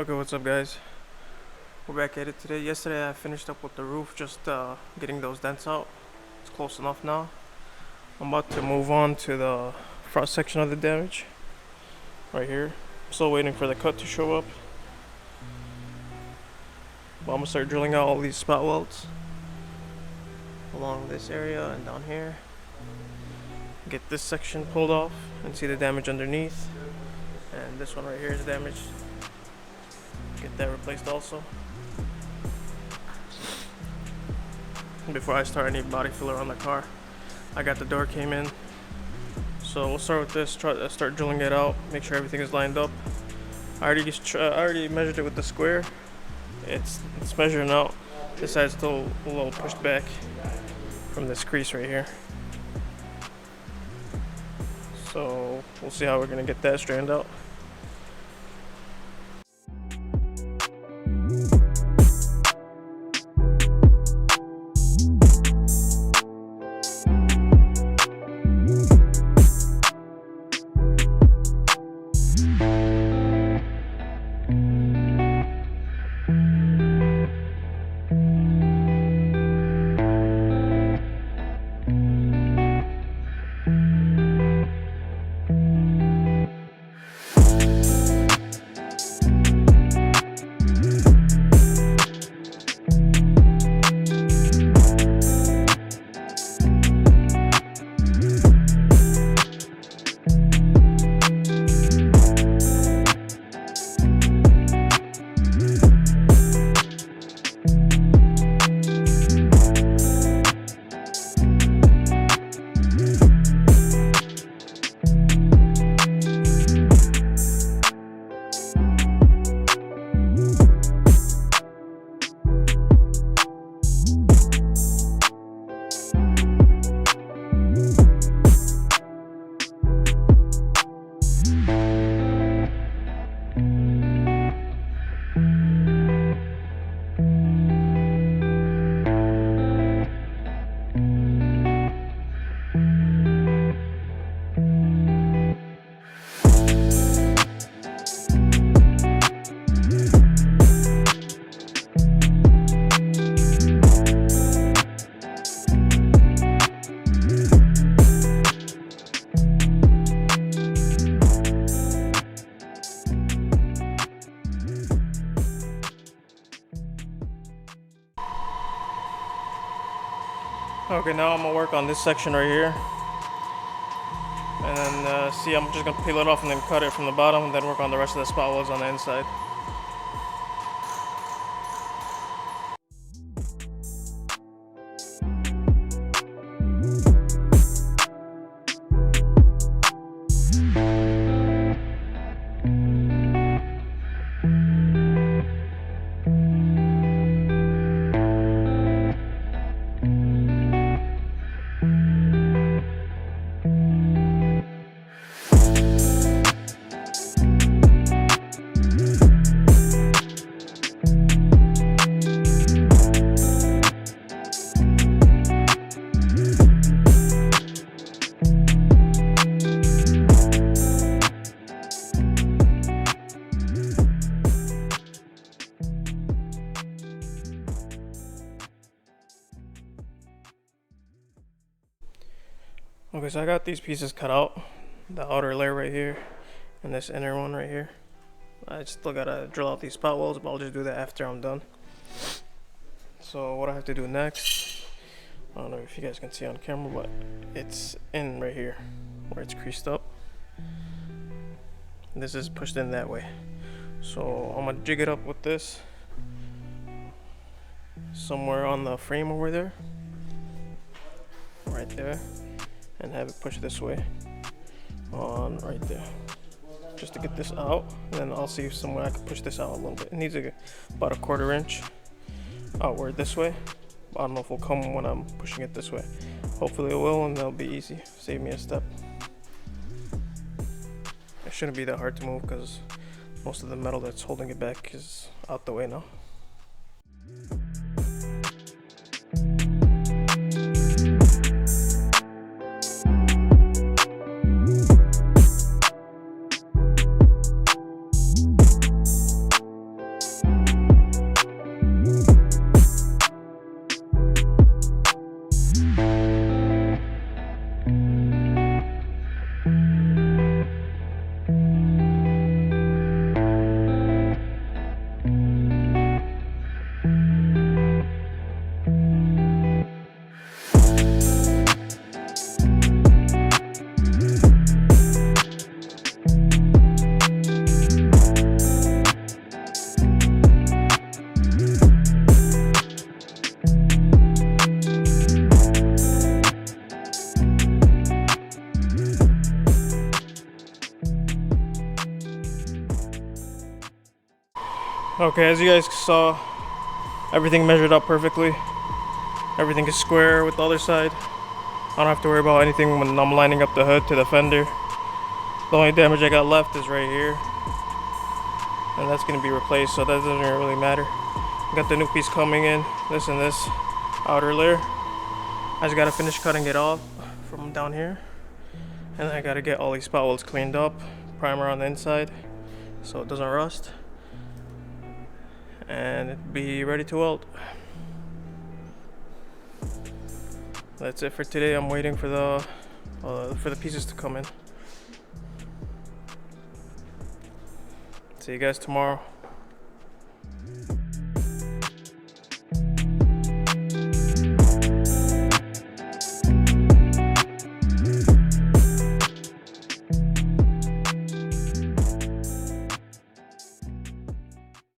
Okay, what's up guys? We're back at it today. Yesterday I finished up with the roof, just getting those dents out. It's close enough now. I'm about to move on to the front section of the damage. Right here. I'm still waiting for the cut to show up. But I'm gonna start drilling out all these spot welds along this area and down here. Get this section pulled off and see the damage underneath. And this one right here is damaged. Get that replaced also. Before I start any body filler on the car. I got the door came in. So we'll start with this, try to start drilling it out, make sure everything is lined up. I already measured it with the square. It's measuring out. This side's still a little pushed back from this crease right here. So we'll see how we're gonna get that straightened out. Okay, now I'm gonna work on this section right here. And then see, I'm just gonna peel it off and then cut it from the bottom and then work on the rest of the spot welds on the inside. Okay, so I got these pieces cut out, the outer layer right here, and this inner one right here. I still gotta drill out these spot welds, but I'll just do that after I'm done. So what I have to do next, I don't know if you guys can see on camera, but it's in right here, where it's creased up. This is pushed in that way. So I'm gonna jig it up with this, somewhere on the frame over there, right there. And have it push this way on right there, just to get this out. And then I'll see if somewhere I can push this out a little bit. It needs about a 1/4 inch outward this way. I don't know if it'll come when I'm pushing it this way. Hopefully it will, and that'll be easy. Save me a step. It shouldn't be that hard to move because most of the metal that's holding it back is out the way now. Okay, as you guys saw, everything measured up perfectly. Everything is square with the other side. I don't have to worry about anything when I'm lining up the hood to the fender. The only damage I got left is right here, and that's going to be replaced, so that doesn't really matter. Got the new piece coming in, this and this outer layer. I just got to finish cutting it off from down here, and then I got to get all these spot welds cleaned up, primer on the inside so it doesn't rust, and be ready to weld. That's it for today. I'm waiting for the pieces to come in. See you guys tomorrow.